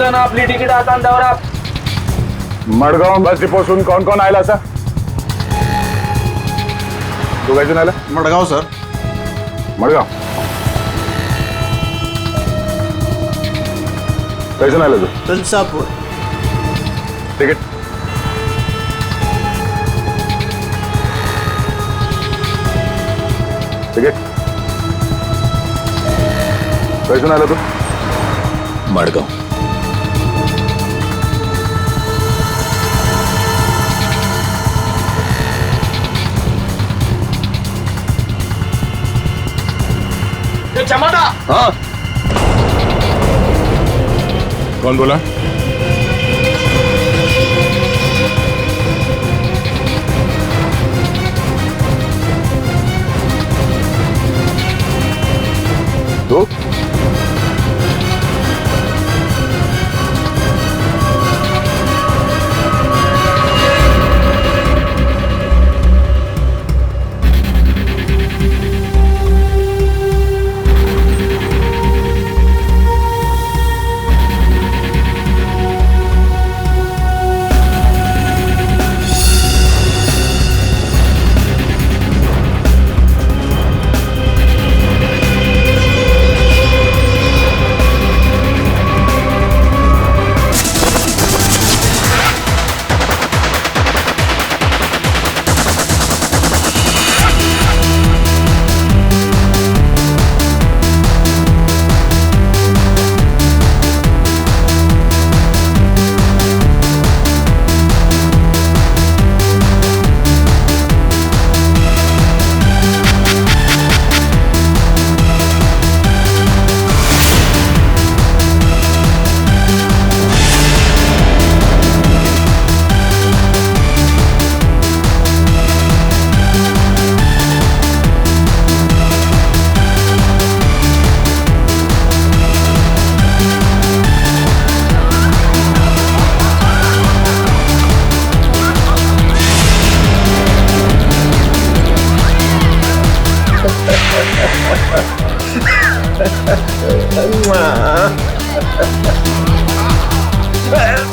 ना आपली तिकीट आता अंधावर. मडगाव बस डिपोसून कोण कोण आयला असा? तू काय आला? मडगाव सर. मडगाव कैसून आला तू? तुलसापूर. तिकीट तिकीट कैसून आला तू? मडगाव. क्षमता. हाँ कौन बोला? तू?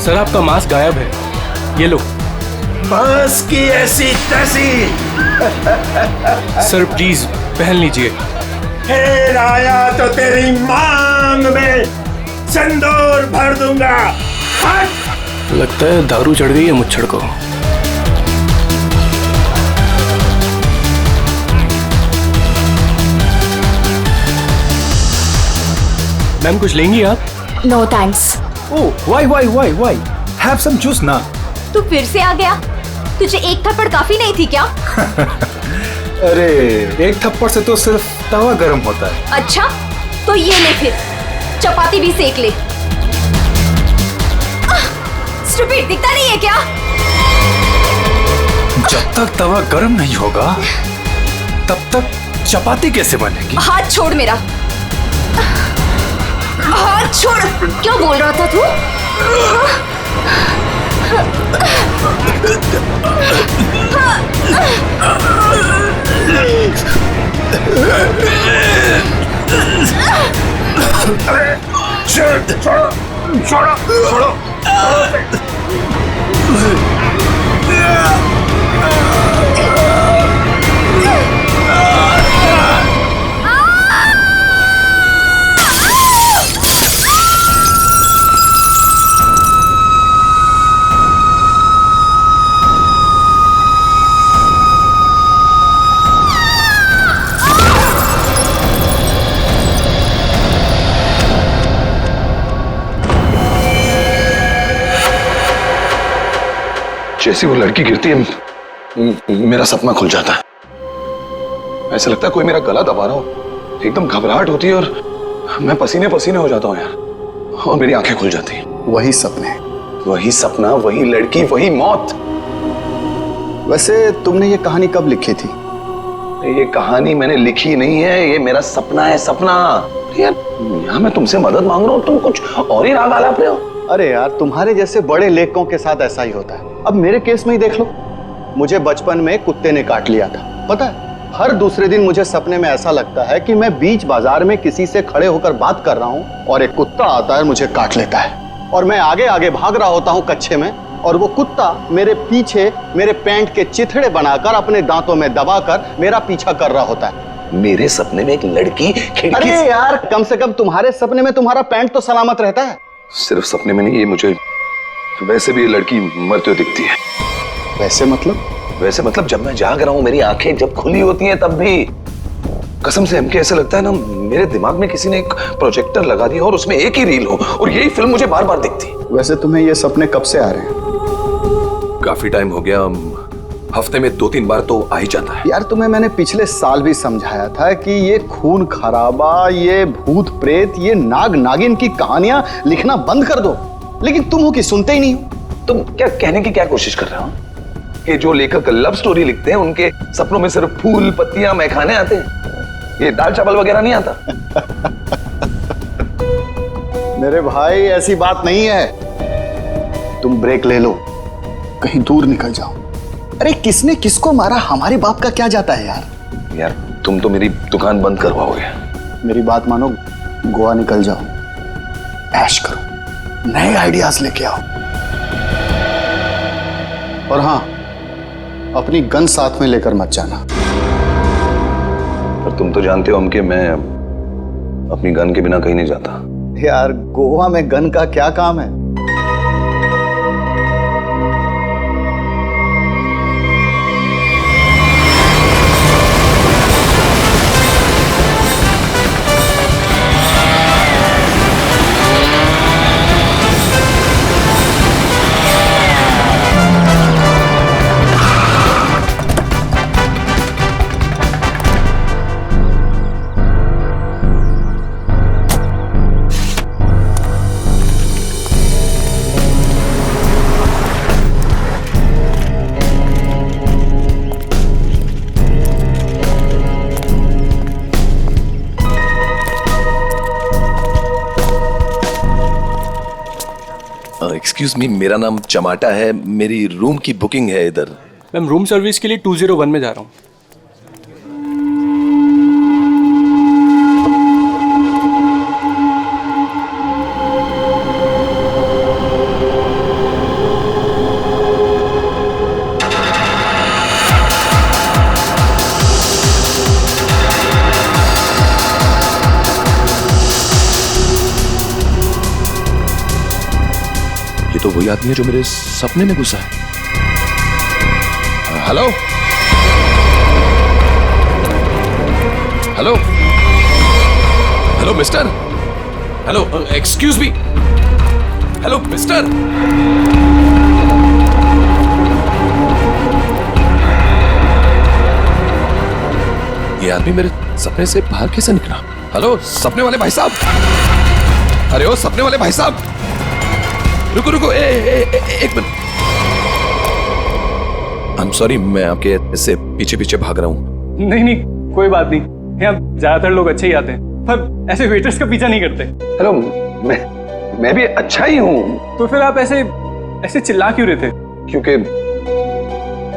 सर आपका मास्क गायब है, ये लो. बस की ऐसी तैसी. सर प्लीज पहन लीजिए. फिर आया तो तेरी मांग में सिंदूर भर दूंगा. हट. लगता है दारू चढ़ गई है मुच्छड़ को. मैम कुछ लेंगी आप? No thanks. Oh why have some juice ना. तू फिर से आ गया? तुझे एक थप्पड़ काफी नहीं थी क्या? अरे एक थप्पड़ से तो सिर्फ तवा गर्म होता है. अच्छा तो ये ले फिर चपाती भी सेक ले. स्टूपिड दिखता नहीं है क्या? जब तक तवा गर्म नहीं होगा तब तक चपाती कैसे बनेगी? हाथ छोड़ मेरा. हाथ छोड़. क्या बोल रहा था तू? छोड़ो. जैसी वो लड़की गिरती है मेरा सपना खुल जाता है. ऐसा लगता है कोई मेरा गला दबा रहा हो. एकदम घबराहट होती है और मैं पसीने पसीने हो जाता हूँ यार. और मेरी आंखें खुल जाती हैं. वही सपने, वही सपना, वही लड़की, वही मौत. वैसे तुमने ये कहानी कब लिखी थी? ये कहानी मैंने लिखी नहीं है, ये मेरा सपना है. सपना यार, यहाँ मैं तुमसे मदद मांग रहा हूँ, तुम कुछ और ही राग आलाप रहे हो. अरे यार, तुम्हारे जैसे बड़े लेखकों के साथ ऐसा ही होता है. अब मेरे केस में ही देख लो. मुझे बचपन में कुत्ते ने काट लिया था. पता है, हर दूसरे दिन मुझे सपने में ऐसा लगता है कि मैं बीच बाजार में किसी से खड़े होकर बात कर रहा हूँ और एक कुत्ता आता है मुझे काट लेता है. और मैं आगे आगे भाग रहा होता हूं कच्चे में, और वो कुत्ता मेरे पीछे मेरे पैंट के चिथड़े बनाकर अपने दांतों में दबाकर मेरा पीछा कर रहा होता है। मेरे सपने में एक लड़की खिड़की अरे यार, कम से कम तुम्हारे सपने में तुम्हारा पैंट तो सलामत रहता है। सिर्फ सपने में नहीं, ये मुझे वैसे भी ये लड़की मरते हुए दिखती है। वैसे मतलब जब मैं जाग रहा हूं, मेरी आंखें जब खुली होती हैं तब भी कसम से हमके ऐसे लगता है ना, मेरे दिमाग में किसी ने एक प्रोजेक्टर लगा दिया और उसमें एक ही रील हो और यही फिल्म मुझे बार बार दिखती। वैसे तुम्हें ये सपने कब से आ रहे हैं? काफी टाइम हो गया, हफ्ते में 2-3 बार तो आ ही जाता है। यार, तुम्हें मैंने पिछले साल भी समझाया था कि ये खून खराबा, ये भूत प्रेत, ये नाग नागिन की कहानियां लिखना बंद कर दो, लेकिन तुम हो कि सुनते ही नहीं हो। तुम क्या कहने की क्या कोशिश कर रहे हो कि जो लेखक लव स्टोरी लिखते हैं उनके सपनों में सिर्फ फूल पत्तियां मैखाने आते हैं, ये दाल चावल वगैरह नहीं आता? मेरे भाई, ऐसी बात नहीं है। तुम ब्रेक ले लो, कहीं दूर निकल जाओ। अरे किसने किसको मारा, हमारे बाप का क्या जाता है यार। यार तुम तो मेरी दुकान बंद करवाओगे। मेरी बात मानो, गोवा निकल जाओ, ऐश करो, नए आइडियाज लेके आओ। और हाँ, अपनी गन साथ में लेकर मत जाना। और तुम तो जानते हो हम कि मैं अपनी गन के बिना कहीं नहीं जाता। यार, गोवा में गन का क्या काम है? एक्सक्यूज मी, मेरा नाम चमाटा है, मेरी रूम की बुकिंग है इधर। मैम रूम सर्विस के लिए 201 में जा रहा हूँ। ये तो वही आदमी है जो मेरे सपने में घुसा है। Hello hello hello mister, hello excuse me, hello mister. ये आदमी मेरे सपने से बाहर कैसे निकला? हेलो सपने वाले भाई साहब, अरे ओ सपने वाले भाई साहब, रुको रुको, एक मिनट। आई एम सॉरी, मैं आपके इससे पीछे पीछे भाग रहा हूँ। नहीं नहीं, कोई बात नहीं, यहाँ ज्यादातर लोग अच्छे ही आते हैं, पर ऐसे वेटर्स का पीछा नहीं करते। हेलो, मैं भी अच्छा ही हूँ। तो फिर आप ऐसे ऐसे चिल्ला क्यों रहे थे? क्योंकि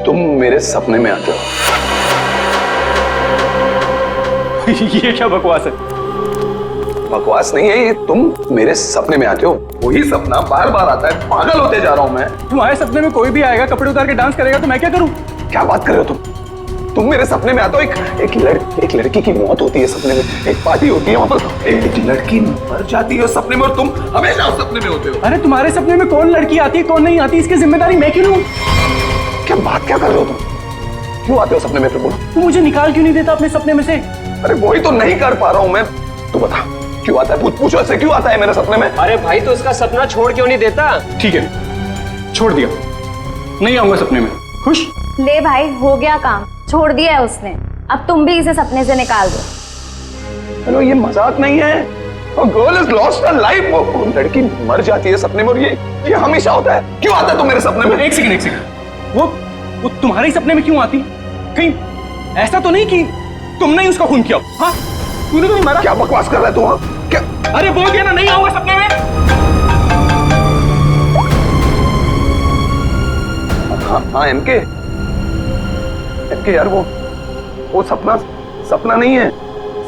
तुम मेरे सपने में आते हो। ये क्या बकवास है? बकवास नहीं है ये, तुम मेरे सपने में आते हो, वही सपना बार बार आता है, पागल होते जा रहा हूं मैं। तुम्हारे सपने में कोई भी आएगा, कपड़े उतार के डांस करेगा, तो मैं क्या करूं? क्या बात कर रहे हो तुम मेरे सपने में आते हो, एक लड़की की मौत होती है सपने में, एक पार्टी होती है वहां पर, एक लड़की मर जाती है सपने में और तुम हमेशा उस सपने में होते हो। अरे तुम्हारे सपने में कौन लड़की आती है कौन नहीं आती, इसकी जिम्मेदारी मैं क्यों लूं? क्या बात क्या कर रहे हो तुम? क्यों आते हो सपने में? फिर बोलो, तू मुझे निकाल क्यों नहीं देता अपने सपने में से? अरे वही तो नहीं कर पा रहा हूं मैं, तू बता क्यों आता है? पूछो ऐसे क्यों आता है मेरे सपने में? अरे भाई, तो उसका सपना छोड़ क्यों नहीं देता? ठीक है, छोड़ दिया, नहीं आऊंगा सपने में। खुश? ले भाई, हो गया काम, छोड़ दिया है उसने, अब तुम भी इसे सपने से निकाल दो। हेलो, ये मजाक नहीं है। Girl is lost her life, वो लड़की मर जाती है सपने में और ये हमेशा होता है। क्यों आता है तुम मेरे सपने में? एक सेकंड, वो तुम्हारे सपने में क्यों आती? कहीं ऐसा तो नहीं कि तुमने ही उसका खून किया? हाँ, तूने तो नहीं मारा। क्या बकवास कर रहा है तू? हाँ क्या? अरे बोल दिया ना, नहीं आऊंगा सपने में। हाँ एमके यार, वो सपना नहीं है,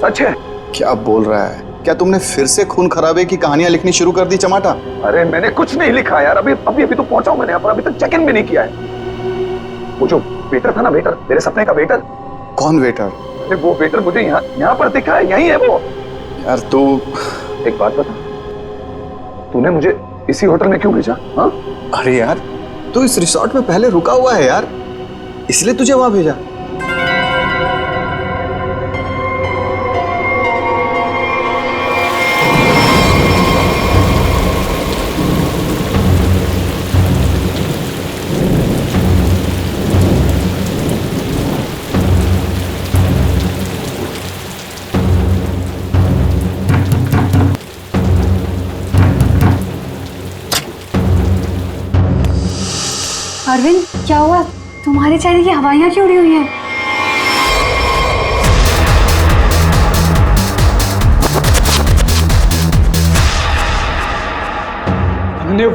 सच है। क्या बोल रहा है? क्या तुमने फिर से खून खराबे की कहानियां लिखनी शुरू कर दी चमाटा? अरे मैंने कुछ नहीं लिखा यार, अभी अभी अभी तो पहुंचा हूं मैंने, अभी तक चेक इन भी नहीं किया है। वो जो वेटर था ना, वेटर, मेरे सपने का वेटर। कौन वेटर? अरे वो वेटर मुझे यहाँ पर दिखा है, यही है वो। यार तू एक बात बता, तूने मुझे इसी होटल में क्यों भेजा? हाँ? अरे यार तू इस रिसोर्ट में पहले रुका हुआ है यार, इसलिए तुझे वहां भेजा। अरविंद, क्या हुआ? तुम्हारे चेहरे की हवाइयां क्यों उड़ी हुई हैं? अनन्या,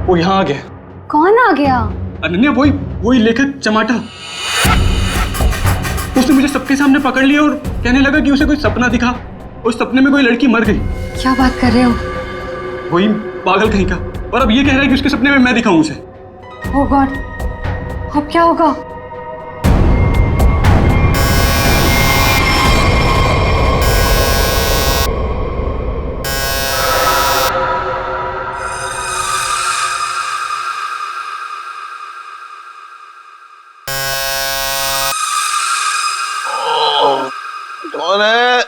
वो यहाँ आ गया। कौन आ गया? अनन्या, वही लेखक चमाटा। उसने मुझे सबके सामने पकड़ लिया और कहने लगा कि उसे कोई सपना दिखा, उस सपने में कोई लड़की मर गई। क्या बात कर रहे हो? वही पागल कहीं का। और अब ये कह रहा है कि उसके सपने में मैं दिखाऊं उसे। ओह गॉड, अब क्या होगा? कौन है?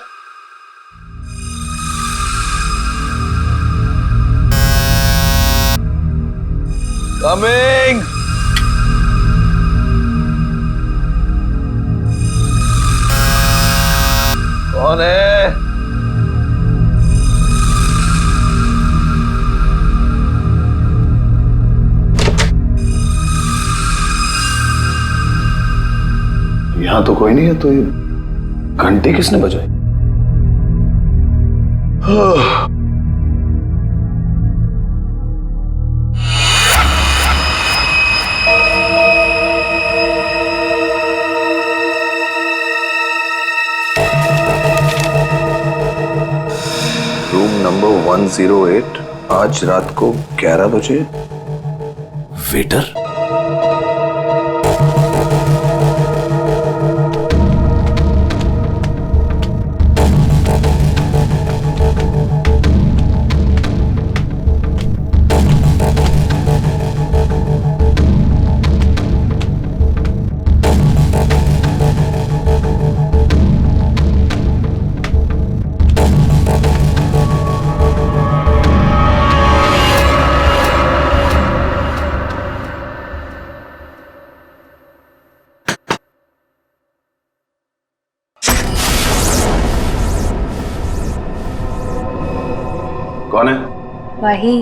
कमिंग। कौन है? यहां तो कोई नहीं है, तो ये घंटी किसने बजाई? रूम नंबर 108, आज रात को 11 बजे। वेटर? कौन है? वही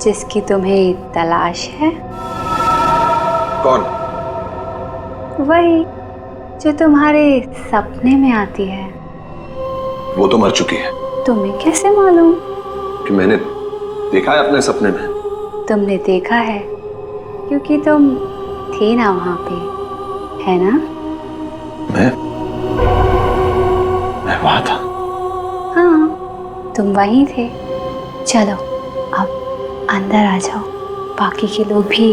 जिसकी तुम्हें तलाश है। कौन? वही जो तुम्हारे सपने में आती है। वो तो मर चुकी है। तुम्हें कैसे मालूम? कि मैंने देखा है अपने सपने में। तुमने देखा है क्योंकि तुम थे ना वहां पे, है ना? मैं वहां था। हाँ, तुम वहीं थे। चलो अब अंदर आ जाओ, बाकी के लोग भी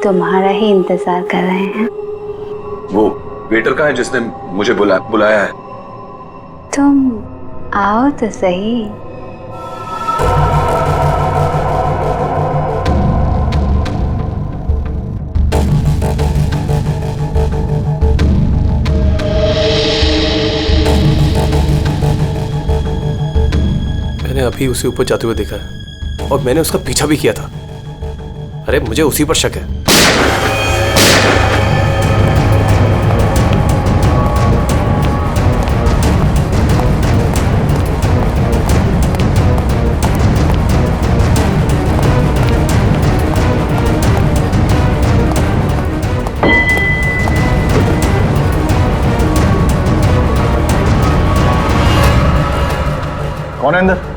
तुम्हारा ही इंतजार कर रहे हैं। वो वेटर कहाँ है जिसने मुझे बुलाया है? तुम आओ तो सही। मैंने अभी उसे ऊपर जाते हुए देखा है और मैंने उसका पीछा भी किया था। अरे मुझे उसी पर शक है। कौन है अंदर?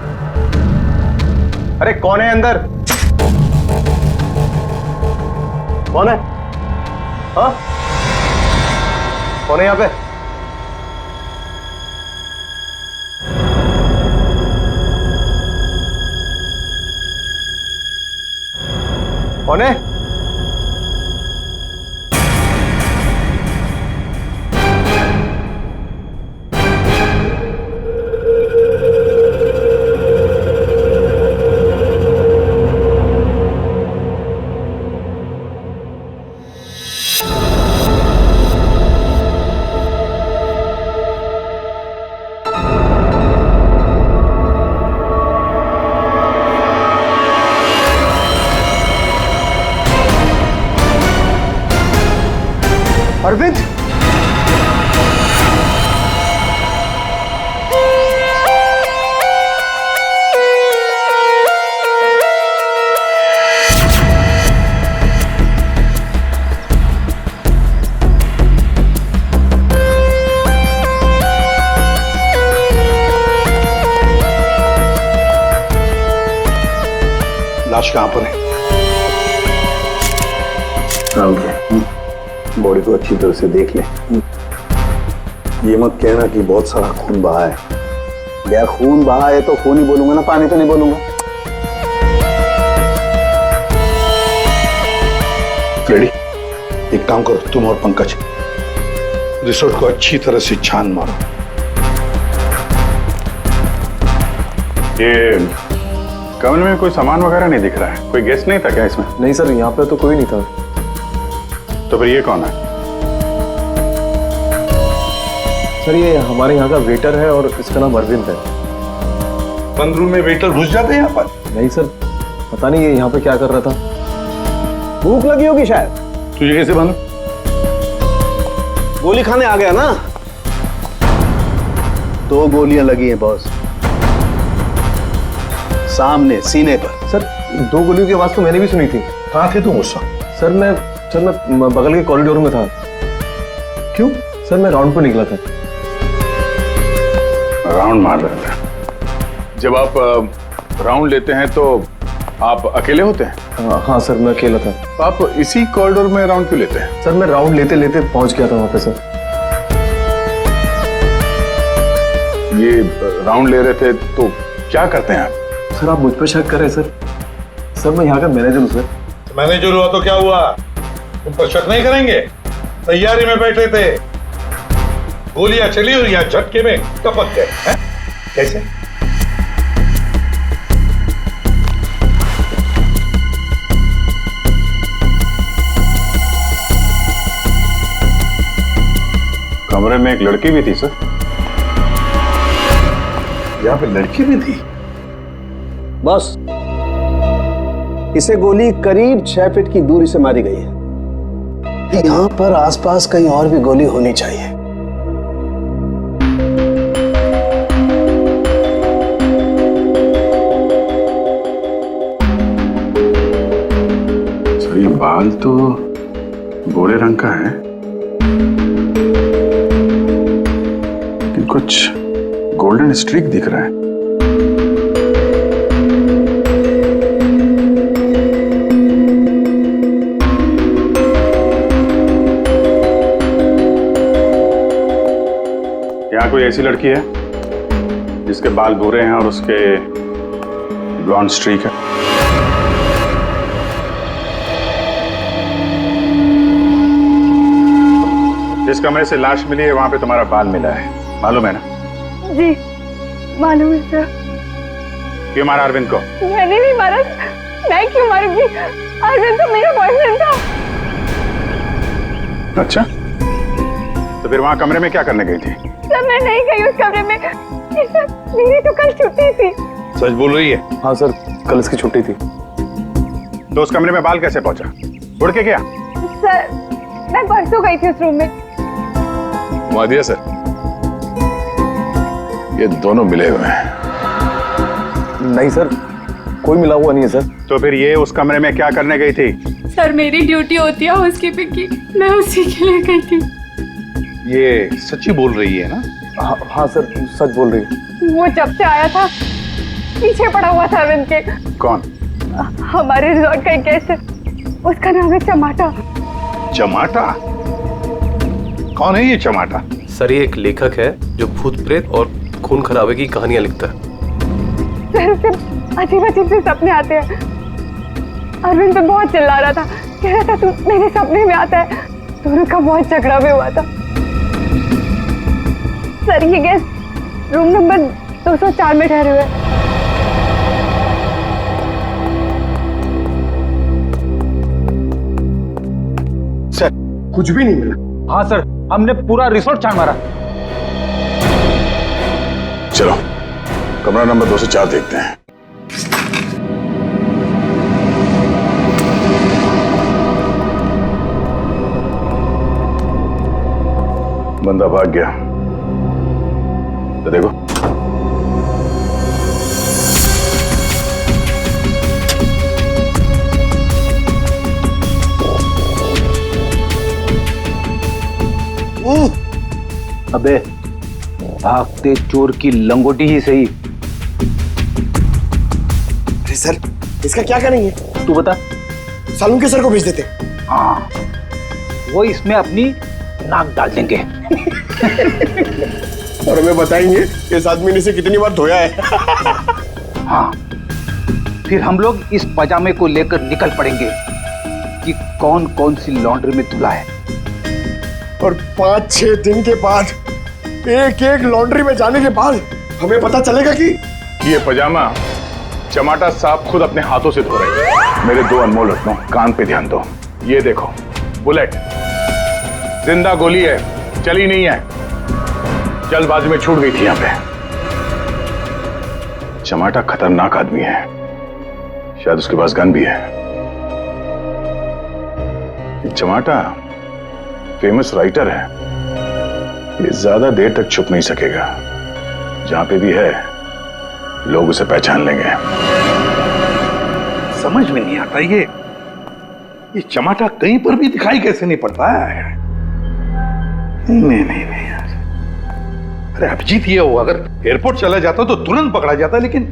अरे कौन है अंदर? कौन है? हाँ, कौन है यहाँ पे? कौन है? अरविंद, लाश कहां पर है? बॉडी को अच्छी तरह से देख ले। ये मत कहना कि बहुत सारा खून बहा है। यार खून बहा है तो खून ही बोलूंगा ना, पानी तो नहीं बोलूंगा। रेडी, एक काम करो, तुम और पंकज रिसोर्ट को अच्छी तरह से छान मारो। ये कमरे में कोई सामान वगैरह नहीं दिख रहा है? कोई गेस्ट नहीं था क्या इसमें? नहीं सर, यहाँ पे तो कोई नहीं था। तो फिर ये कौन है? सर ये हमारे यहाँ का वेटर है और इसका नाम अरविंद है। बंद रूम में वेटर घुस जाते हैं यहाँ पर? नहीं सर, पता नहीं ये यहाँ पे क्या कर रहा था। भूख लगी होगी शायद। तुझे कैसे मालूम? गोली खाने आ गया ना। 2 गोलियां लगी हैं बॉस, सामने सीने पर। सर 2 गोलियों की आवाज तो मैंने भी सुनी थी। कहाँ थे तुम उस वक्त? सर मैं बगल के कॉरिडोर में था। क्यों? सर मैं राउंड पर निकला था। राउंड मार रहे थे? जब आप राउंड लेते हैं तो आप अकेले होते हैं? हाँ सर, मैं अकेला था। तो आप इसी कॉरिडोर में राउंड क्यों लेते हैं? सर मैं राउंड लेते लेते पहुंच गया था वहां पे। सर ये राउंड ले रहे थे तो क्या करते हैं आप? सर आप मुझ पर शक कर रहे हैं सर। सर मैं यहाँ का मैनेजर हूँ सर। मैनेजर हुआ तो क्या हुआ? तुम पर शक नहीं करेंगे? तैयारी में बैठे थे, गोलियां चली और यहाँ झटके में टपक गए हैं? कैसे? कमरे में एक लड़की भी थी सर। यहाँ पे लड़की भी थी? बस इसे गोली करीब 6 फीट की दूरी से मारी गई है। यहाँ पर आसपास कहीं और भी गोली होनी चाहिए। सर ये बाल तो गोरे रंग का है, लेकिन कुछ गोल्डन स्ट्रीक दिख रहा है। यहाँ कोई ऐसी लड़की है जिसके बाल भूरे हैं और उसके ब्लॉन्ड स्ट्रीक है? जिस कमरे से लाश मिली है वहां पे तुम्हारा बाल मिला है, मालूम है ना? जी मालूम है सर। क्यों मारा अरविंद को? मैंने नहीं मारा। मैं क्यों मारूंगी? अरविंद तो मेरा बॉयफ्रेंड था। अच्छा, तो फिर वहां कमरे में क्या करने गई थी? सर मैं नहीं गई उस कमरे में। सर मेरी तो कल छुट्टी थी। सच बोल रही है? हाँ सर, कल इसकी छुट्टी थी। तो उस कमरे में बाल कैसे पहुंचा? उड़ के गया? सर मैं परसों गई थी उस रूम में। मुआदिया सर, ये दोनों मिले हुए हैं। नहीं सर, कोई मिला हुआ नहीं है सर। तो फिर ये उस कमरे में क्या करने गई थी? सर मेरी ड्यूटी होती है हाउसकीपिंग की, मैं उसी के लिए गई थी। ये सच्ची बोल रही है ना? हाँ सर, सच बोल रही है। वो जब से आया था पीछे पड़ा हुआ था अरविंद के। कौन? हमारे रिजॉर्ट का एक गेस्ट है, उसका नाम है चमाटा। चमाटा? कौन है ये चमाटा? सर ये एक लेखक है जो भूत प्रेत और खून खराबे की कहानियां लिखता है। सर उसे अजीब अजीब से सपने आते हैं। अरविंद तो बहुत चिल्ला रहा था, कह रहा था तू मेरे सपने में आता है। दोनों का बहुत झगड़ा भी हुआ था। सर ये गेस्ट रूम नंबर 204 में ठहरे हुए हैं। सर कुछ भी नहीं मिला। हाँ सर, हमने पूरा रिसोर्ट छान मारा। चलो कमरा नंबर 204 देखते हैं। बंदा भाग गया, तो देखो। अबे भागते चोर की लंगोटी ही सही। अरे सर, इसका क्या करेंगे? तू बता। सालून के सर को भेज देते। हाँ, वो इसमें अपनी नाक डाल देंगे। और हमें बताएंगे इस आदमी ने इसे कितनी बार धोया है। हाँ, फिर हम लोग इस पजामे को लेकर निकल पड़ेंगे कि कौन कौन सी लॉन्ड्री में धुला है। और 5-6 दिन के बाद, एक एक लॉन्ड्री में जाने के बाद हमें पता चलेगा कि ये पजामा चमाटा साहब खुद अपने हाथों से धो रहे हैं। मेरे 2 अनमोल रत्नों, कान पे ध्यान दो। ये देखो, बुलेट, जिंदा गोली है, चली नहीं है, जल्दबाजी में छूट गई थी। यहां पे चमाटा खतरनाक आदमी है, शायद उसके पास गन भी है। चमाटा फेमस राइटर है, ये ज्यादा देर तक छुप नहीं सकेगा। जहां पे भी है लोग उसे पहचान लेंगे। समझ में नहीं आता ये चमाटा कहीं पर भी दिखाई कैसे नहीं पड़ता है। नहीं यार, अरे अभिजीत ये हो, अगर एयरपोर्ट चला जाता तो तुरंत पकड़ा जाता, लेकिन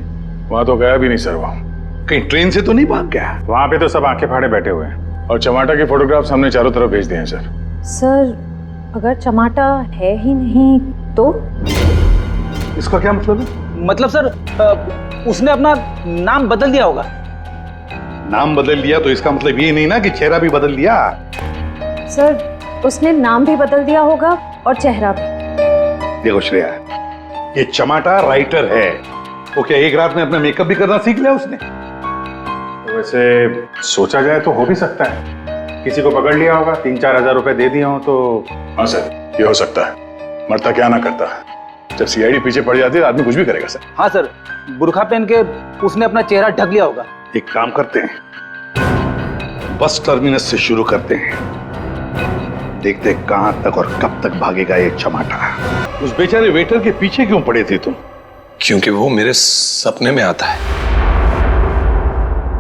वहां तो गया भी नहीं सर। वो कहीं ट्रेन से तो नहीं भाग गया। वहां पे तो सब आंखें फाड़े बैठे हुए हैं और चमाटा के फोटोग्राफ्स हमने चारों तरफ भेज दिए हैं सर। सर अगर चमाटा है ही नहीं तो? इसका क्या मतलब है? मतलब सर, उसने अपना नाम बदल दिया होगा। नाम बदल दिया तो इसका मतलब ये नहीं ना कि चेहरा भी बदल दिया। सर उसने नाम भी बदल दिया होगा और चेहरा भी। देखो श्रेया, ये चमाटा राइटर है, वो क्या एक रात में अपना मेकअप भी करना सीख लिया उसने? वैसे सोचा जाए तो हो भी सकता है, किसी को पकड़ लिया होगा, 3-4 हजार रुपए दे दिए हो तो। हाँ सर, ये हो सकता है। मरता क्या ना करता, जब सीआईडी पीछे पड़ जाती है आदमी कुछ भी करेगा सर। हाँ सर, बुर्खा पहन के उसने अपना चेहरा ढक लिया होगा। एक काम करते हैं, बस टर्मिनस से शुरू करते हैं, देखते हैं कहां तक और कब तक भागेगा ये चमाटा। उस बेचारे वेटर के पीछे क्यों पड़े थे तुम? क्योंकि वो मेरे सपने में आता है।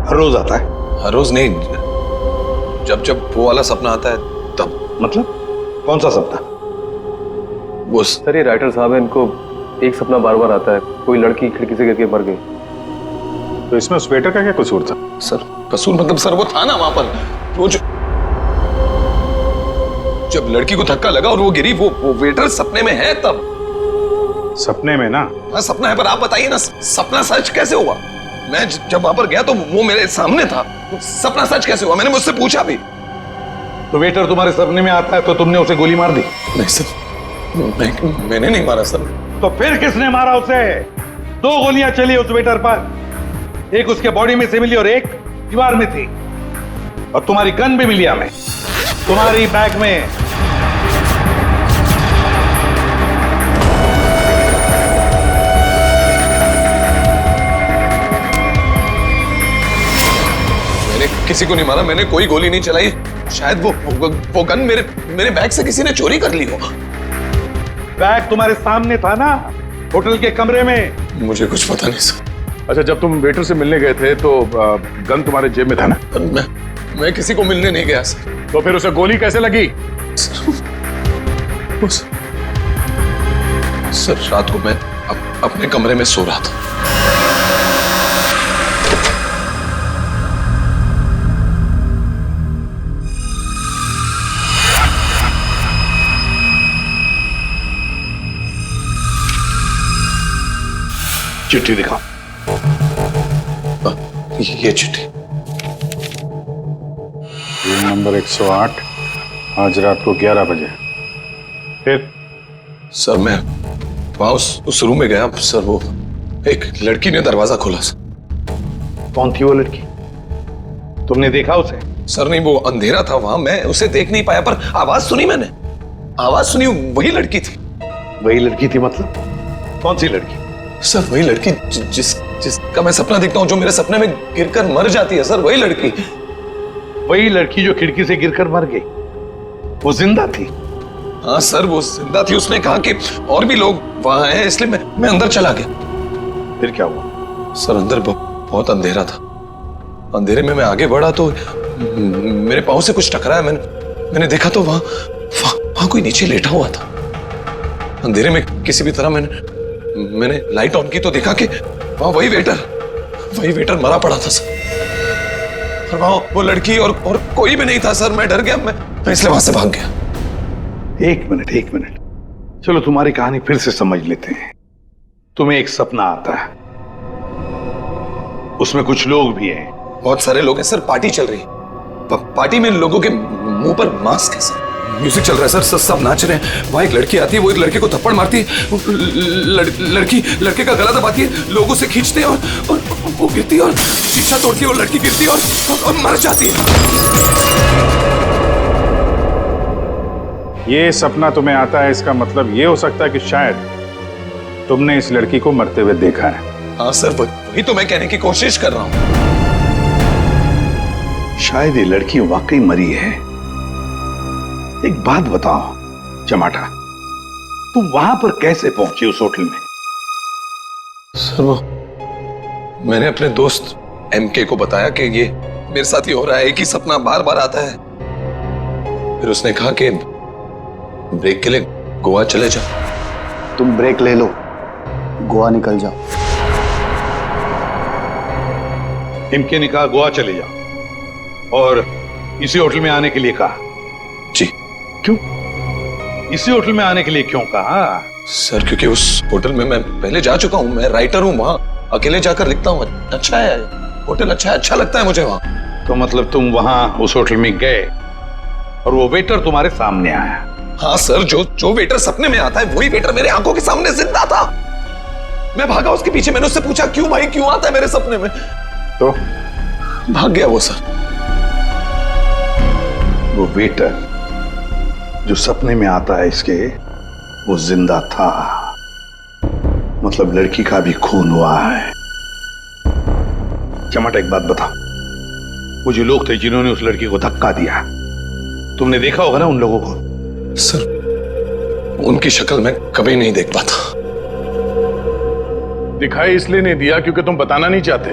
हर रोज आता है? हर रोज नहीं, जब जब वो वाला सपना आता है तब। मतलब कौन सा सपना? वो सर, ये राइटर साहब है, इनको एक सपना बार बार आता है, कोई लड़की खिड़की से गिर के मर गई। तो इसमें उस वेटर का क्या कसूर था? सर कसूर मतलब सर, वो था ना वहां पर, वो जब लड़की को धक्का लगा और वो गिरी, वो वेटर सपने में है तब। सपने में ना? हाँ सपना है, पर आप बताइए ना, सपना सच कैसे हुआ? मैं जब वहां पर गया तो वो मेरे सामने था, सपना सच कैसे हुआ? मैंने मुझसे पूछा भी। तो वेटर तुम्हारे सपने में आता है तो तुमने उसे गोली मार दी? नहीं सर, मैंने नहीं मारा सर। तो फिर किसने मारा उसे? 2 गोलियां चली उस वेटर पर, एक उसके बॉडी में से मिली और एक दीवार में थी। और तुम्हारी गन भी मिली हमें, तुम्हारी बैग में। मैंने किसी को नहीं मारा, मैंने कोई गोली नहीं चलाई। शायद वो गन मेरे बैग से किसी ने चोरी कर ली हो। बैग तुम्हारे सामने था ना, होटल के कमरे में। मुझे कुछ पता नहीं सर। अच्छा, जब तुम वेटर से मिलने गए थे तो गन तुम्हारे जेब में था ना? मैं किसी को मिलने नहीं गया सर। तो फिर उसे गोली कैसे लगी? सर रात को मैं अपने कमरे में सो रहा था। चिट्ठी दिखाओ। ये चिट्ठी। रूम नंबर 108 आज रात को 11 बजे। फिर सर मैं वहां उस रूम में गया सर, वो एक लड़की ने दरवाजा खोला सर। कौन थी वो लड़की? तुमने देखा उसे? सर नहीं, वो अंधेरा था वहां, मैं उसे देख नहीं पाया, पर आवाज सुनी मैंने, आवाज सुनी, वही लड़की थी। वही लड़की थी मतलब? कौन सी लड़की? सर वही लड़की जिसका मैं सपना देखता हूँ, जो मेरे सपने में गिरकर मर जाती है सर, वही लड़की। वही लड़की जो खिड़की से गिरकर मर गई, वो जिंदा थी? हाँ सर वो जिंदा थी। उसने कहा कि और भी लोग वहां हैं, इसलिए मैं अंदर चला गया। फिर क्या हुआ? सर अंदर बहुत अंधेरा था। अंधेरे में मैं आगे बढ़ा तो मेरे पांव से कुछ टकराया। मैंने देखा तो वहां कोई नीचे लेटा हुआ था। अंधेरे में किसी भी तरह मैंने लाइट ऑन की तो देखा कि वहां वही वेटर मरा पड़ा था सर। और वहां वो लड़की और कोई भी नहीं था सर। मैं डर गया, मैं इसलिए वहां से भाग गया। एक मिनट, चलो तुम्हारी कहानी फिर से समझ लेते हैं। तुम्हें एक सपना आता है, उसमें कुछ लोग भी हैं। बहुत सारे लोग हैं सर, पार्टी चल रही है। पार्टी में लोगों के मुंह पर मास्क है सर, म्यूजिक चल रहा है सर, सब नाच रहे हैं। वहां एक लड़की आती है, वो एक लड़के को थप्पड़ मारती है, लड़की लड़के का गला दबाती है, लोगों से खींचते हैं और वो गिरती है और शीशा तोड़ती है और लड़की गिरती है और मर जाती है। ये सपना तुम्हें आता है, इसका मतलब ये हो सकता है कि शायद तुमने इस लड़की को मरते हुए देखा है। हाँ सर वही तो मैं कहने की कोशिश कर रहा हूं। शायद ये लड़की वाकई मरी है। एक बात बताओ चमाटा, तुम वहां पर कैसे पहुंचे उस होटल में? सर वो मैंने अपने दोस्त एमके को बताया कि ये मेरे साथ ही हो रहा है, एक ही सपना बार बार आता है। फिर उसने कहा कि ब्रेक के लिए गोवा चले जाओ। तुम ब्रेक ले लो, गोवा निकल जाओ। एमके ने कहा गोवा चले जाओ और इसी होटल में आने के लिए कहा? जी। क्यों इसी होटल में आने के लिए क्यों कहा? सर क्योंकि उस होटल में मैं पहले जा चुका हूं, मैं राइटर हूं, वहां अकेले जाकर लिखता हूं। अच्छा है होटल, अच्छा लगता है मुझे वहां। तो मतलब तुम वहां उस होटल में गए और वो वेटर तुम्हारे सामने आया? हाँ सर, जो वेटर सपने में आता है वही वेटर मेरे आंखों के सामने जिंदा था। मैं भागा उसके पीछे, मैंने उससे पूछा क्यों भाई, क्यों आता है मेरे सपने में? तो भाग गया वो सर। वो वेटर जो सपने में आता है इसके, वो जिंदा था। मतलब लड़की का भी खून हुआ है। चमाटा एक बात बताओ, वो जो लोग थे जिन्होंने उस लड़की को धक्का दिया, तुमने देखा होगा ना उन लोगों को? सर उनकी शक्ल मैं कभी नहीं देख पाता। दिखाई इसलिए नहीं दिया क्योंकि तुम बताना नहीं चाहते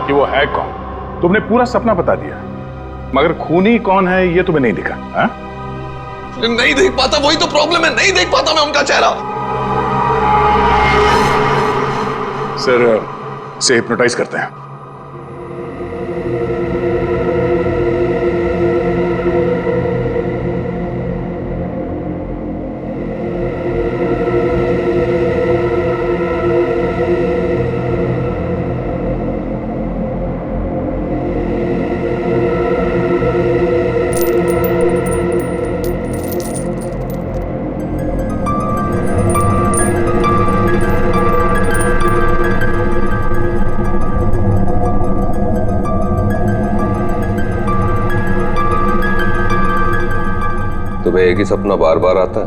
कि वो है कौन। तुमने पूरा सपना बता दिया, मगर खूनी कौन है ये तुम्हें नहीं दिखा। हा? नहीं देख पाता, वही तो प्रॉब्लम है, नहीं देख पाता मैं उनका चेहरा। सर से हिप्नोटाइज करते हैं। तुम्हें एक ही सपना बार बार आता है?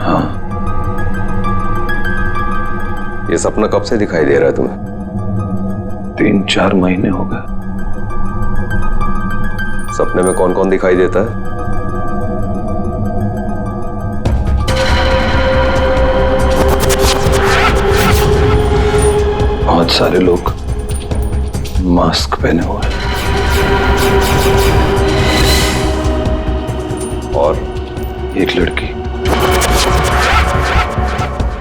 हाँ। ये सपना कब से दिखाई दे रहा है तुम्हें? 3-4 महीने हो गए। सपने में कौन कौन दिखाई देता है? बहुत सारे लोग मास्क पहने हुए हैं। और एक लड़की,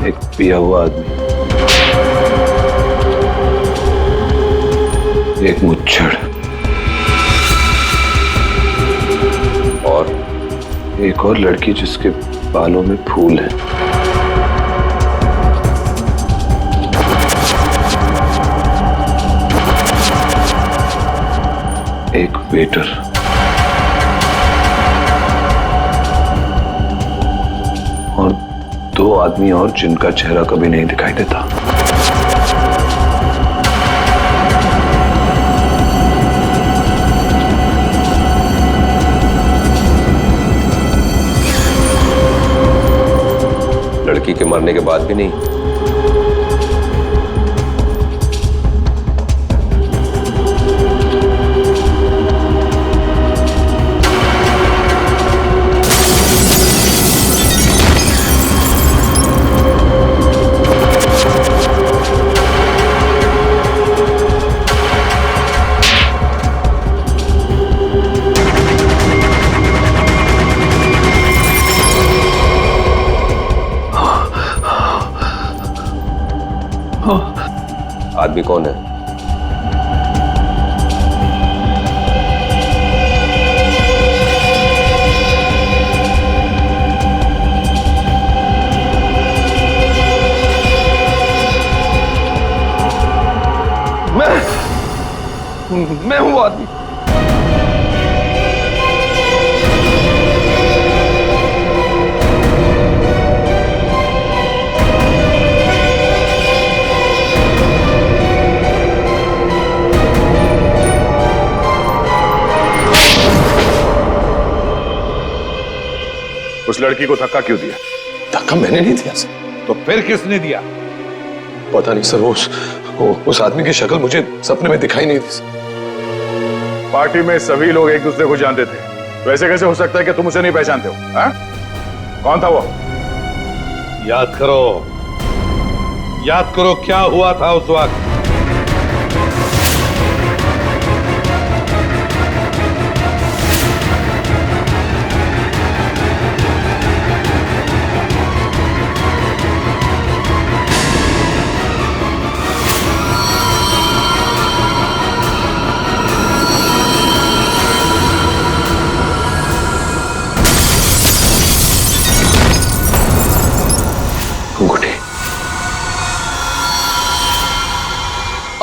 एक पिया हुआ आदमी, एक मुच्छड़ और एक और लड़की जिसके बालों में फूल है। एक वेटर, और 2 आदमी और जिनका चेहरा कभी नहीं दिखाई देता। लड़की के मरने के बाद भी नहीं? आदमी कौन है? मैं हूं आदमी। उस लड़की को धक्का क्यों दिया? धक्का मैंने नहीं दिया सर। तो फिर किसने दिया? पता नहीं सर, उस आदमी की शक्ल मुझे सपने में दिखाई नहीं दी सर। पार्टी में सभी लोग एक दूसरे को जानते थे, वैसे कैसे हो सकता है कि तुम उसे नहीं पहचानते हो? हाँ? कौन था वो? याद करो क्या हुआ था उस वक्त।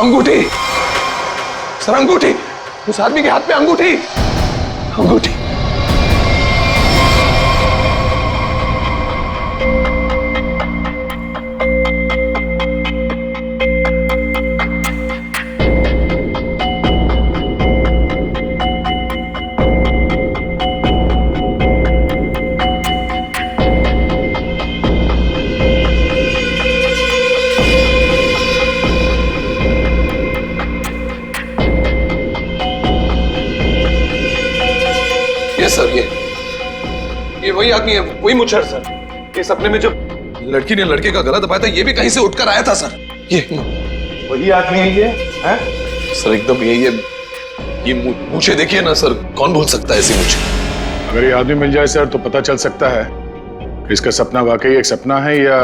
अंगूठी सर, अंगूठी। उस आदमी के हाथ में अंगूठी। सर ये वही आदमी है, वही मुच्छर सर। ये सपने में जब लड़की ने लड़के का गला दबाया था, ये भी कहीं से उठकर आया था सर। ये वही आदमी है ये है? सर एकदम ये मूछें देखिए ना सर, कौन भूल सकता है ऐसी मूछें। अगर ये आदमी मिल जाए सर तो पता चल सकता है इसका सपना वाकई एक सपना है या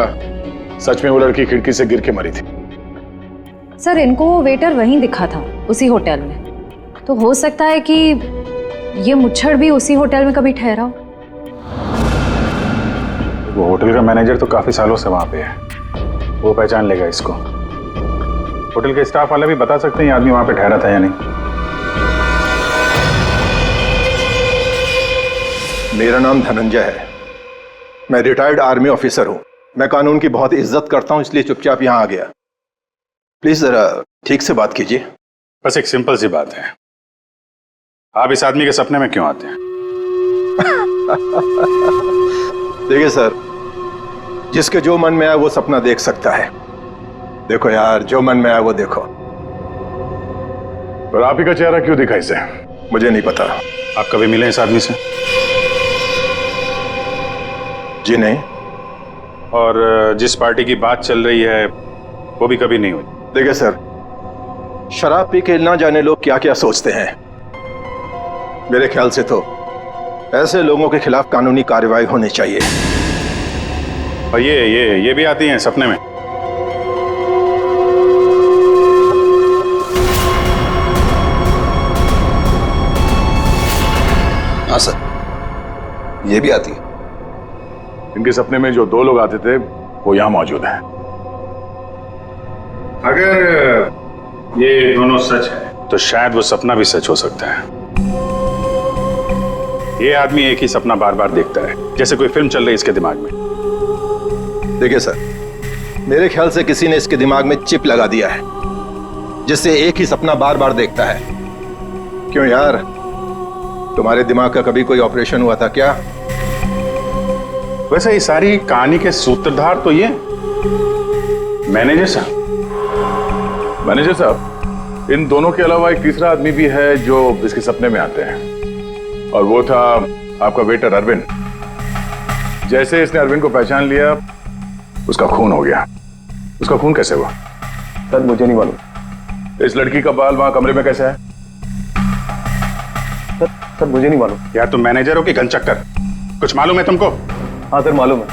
सच में वो लड़की खिड़की से गिर के मरी थी। सर इनको वो वेटर वहीं दिखा था, उसी होटल में। तो हो सकता है कि ये मुच्छड़ भी उसी होटल में कभी ठहरा हो। वो होटल का मैनेजर तो काफी सालों से वहां पे है, वो पहचान लेगा इसको। होटल के स्टाफ वाले भी बता सकते हैं ये आदमी वहां पे ठहरा था या नहीं। मेरा नाम धनंजय है, मैं रिटायर्ड आर्मी ऑफिसर हूं। मैं कानून की बहुत इज्जत करता हूं, इसलिए चुपचाप यहां आ गया। प्लीज जरा ठीक से बात कीजिए। बस एक सिंपल सी बात है, आप इस आदमी के सपने में क्यों आते हैं? देखिए सर, जिसके जो मन में आए वो सपना देख सकता है। देखो यार, जो मन में आए वो देखो। पर आप ही का चेहरा क्यों दिखा इसे? मुझे नहीं पता। आप कभी मिले इस आदमी से? जी नहीं। और जिस पार्टी की बात चल रही है वो भी कभी नहीं हुई? देखिए सर, शराब पी के ना जाने लोग क्या क्या सोचते हैं। मेरे ख्याल से तो ऐसे लोगों के खिलाफ कानूनी कार्रवाई होनी चाहिए। और ये भी आती हैं सपने में? हाँ सर, ये भी आती है। इनके सपने में जो 2 लोग आते थे वो यहां मौजूद हैं। अगर ये दोनों सच है तो शायद वो सपना भी सच हो सकता है। ये आदमी एक ही सपना बार बार देखता है, जैसे कोई फिल्म चल रही है इसके दिमाग में। देखिए सर, मेरे ख्याल से किसी ने इसके दिमाग में चिप लगा दिया है, जिससे एक ही सपना बार बार देखता है। क्यों यार, तुम्हारे दिमाग का कभी कोई ऑपरेशन हुआ था क्या? वैसे ये सारी कहानी के सूत्रधार तो ये मैनेजर साहब। मैनेजर साहब, इन दोनों के अलावा एक तीसरा आदमी भी है जो इसके सपने में आते हैं, और वो था आपका वेटर अरविंद। जैसे इसने अरविंद को पहचान लिया, उसका खून हो गया। उसका खून कैसे हुआ? सर मुझे नहीं मालूम। इस लड़की का बाल वहां कमरे में कैसे है? सर मुझे नहीं मालूम। यार तुम मैनेजर हो कि घनचक्कर? कुछ मालूम है तुमको? हाँ सर मालूम है,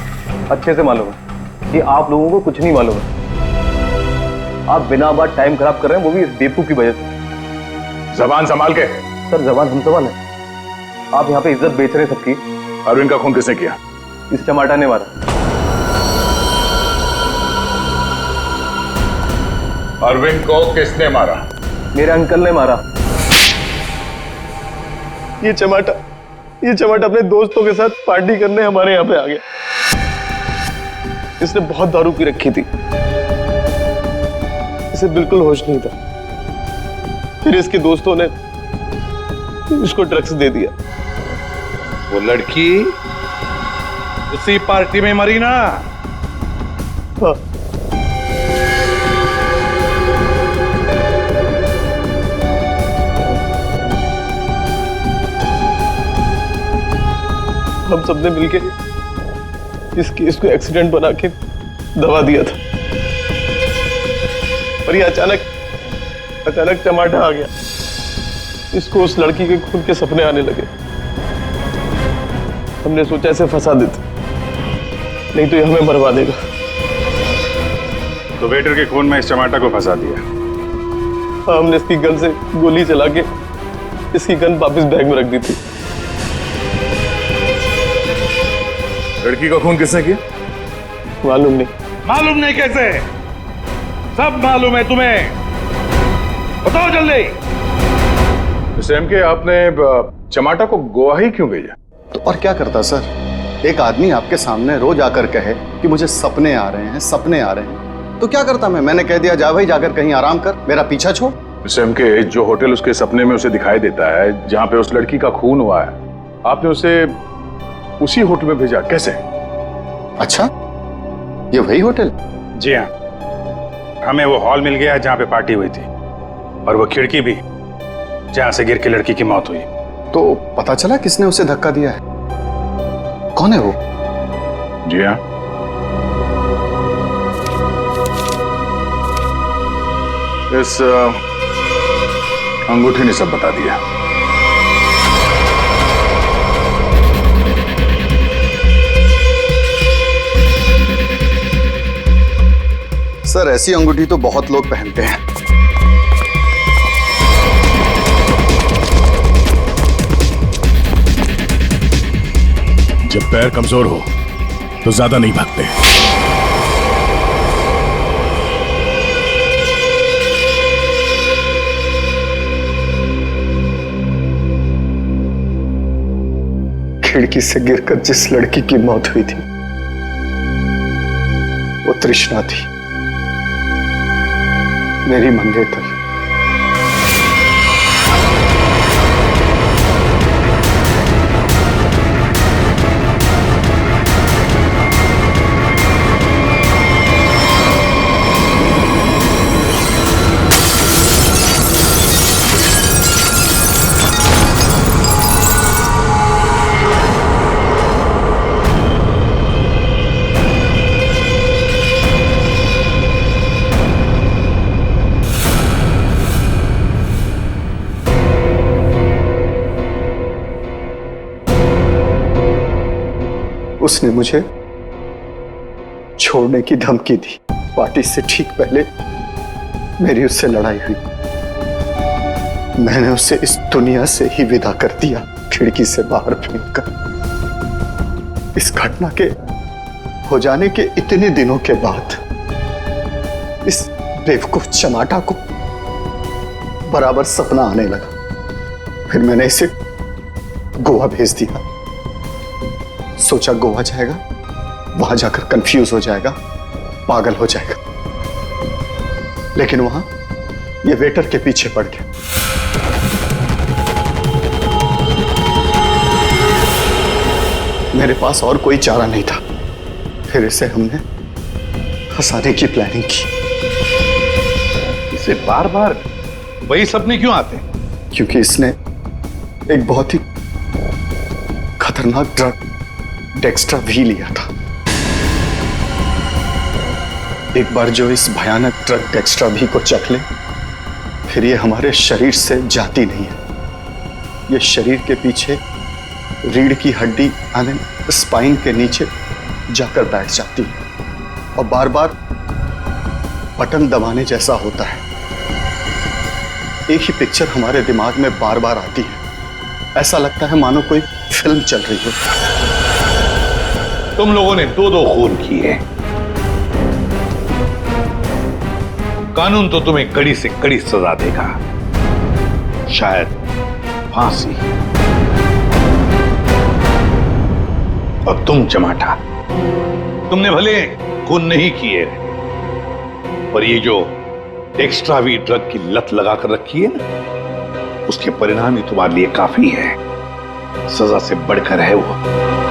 अच्छे से मालूम है कि आप लोगों को कुछ नहीं मालूम है। आप बिना बात टाइम खराब कर रहे हैं, वो भी इस बेवकूफ की वजह से। जबान संभाल के। सर जबान हम संभाल है, आप यहाँ पे इज्जत बेच रहे हैं सबकी। अरविंद का खून किसने किया? इस चमाटा ने मारा। अरविंद को किसने मारा? मेरे अंकल ने मारा। ये चमाटा अपने दोस्तों के साथ पार्टी करने हमारे यहाँ पे आ गया। इसने बहुत दारू पी रखी थी, इसे बिल्कुल होश नहीं था। फिर इसके दोस्तों ने इसको ड्रग्स दे दिया। वो लड़की उसी पार्टी में मरी ना? हाँ। हम सबने मिलके इस केस को एक्सीडेंट बना के दबा दिया था, पर ये अचानक टमाटा आ गया। इसको उस लड़की के खून के सपने आने लगे। हमने सोचा इसे फंसा देते, नहीं तो ये हमें मरवा देगा। तो वेटर के खून में इस टमाटा को फंसा दिया। हाँ, हमने इसकी गन से गोली चला के इसकी गन वापस बैग में रख दी थी। लड़की का खून किसने किया? मालूम नहीं। मालूम नहीं कैसे? सब मालूम है तुम्हें, बताओ जल्दी। सैम के आपने चमाटा को गोवा ही क्यों भेजा? तो और क्या करता सर, एक आदमी आपके सामने रोज आकर कहे कि मुझे सपने आ रहे हैं, तो क्या करता मैंने कह दिया जा भाई जाकर कहीं आराम कर, मेरा पीछा छोड़। सैम के जो होटल उसके सपने में उसे दिखाई देता है, जहां पे उस लड़की का खून हुआ है, आपने उसे उसी होटल में भेजा, कैसे? अच्छा, ये वही होटल? जी हाँ, हमें वो हॉल मिल गया जहां पे पार्टी हुई थी, और वो खिड़की भी जहां से गिर के लड़की की मौत हुई। तो पता चला किसने उसे धक्का दिया है? कौन है वो? जी हाँ, इस अंगूठी ने सब बता दिया। सर ऐसी अंगूठी तो बहुत लोग पहनते हैं। जब पैर कमजोर हो तो ज्यादा नहीं भागते। खिड़की से गिरकर जिस लड़की की मौत हुई थी वो तृष्णा थी, मेरी मंगेतर। उसने मुझे छोड़ने की धमकी दी। पार्टी से ठीक पहले मेरी उससे लड़ाई हुई, मैंने उसे इस दुनिया से ही विदा कर दिया, खिड़की से बाहर फेंककर। इस घटना के हो जाने के इतने दिनों के बाद इस बेवकूफ चमाटा को बराबर सपना आने लगा। फिर मैंने इसे गोवा भेज दिया। सोचा गोवा जाएगा, वहां जाकर कंफ्यूज हो जाएगा, पागल हो जाएगा, लेकिन वहां ये वेटर के पीछे पड़ गया। मेरे पास और कोई चारा नहीं था। फिर इसे हमने फंसाने की प्लानिंग की। इसे बार बार वही सपने क्यों आते हैं? क्योंकि इसने एक बहुत ही खतरनाक ड्रग डेक्स्ट्रा भी लिया था। एक बार जो इस भयानक ड्रग डेक्स्ट्रा भी को चख ले, फिर ये हमारे शरीर से जाती नहीं है। ये शरीर के पीछे रीढ़ की हड्डी यानी स्पाइन के नीचे जाकर बैठ जाती है और बार बार बटन दबाने जैसा होता है। एक ही पिक्चर हमारे दिमाग में बार बार आती है। ऐसा लगता है मानो कोई फिल्म चल रही हो। तुम लोगों ने 2-2 खून किए। कानून तो तुम्हें कड़ी से कड़ी सजा देगा, शायद फांसी। और तुम चमाटा, तुमने भले खून नहीं किए, पर ये जो एक्स्ट्रा वी ड्रग की लत लगाकर रखी है ना, उसके परिणाम ही तुम्हारे लिए काफी है। सजा से बढ़कर है वो।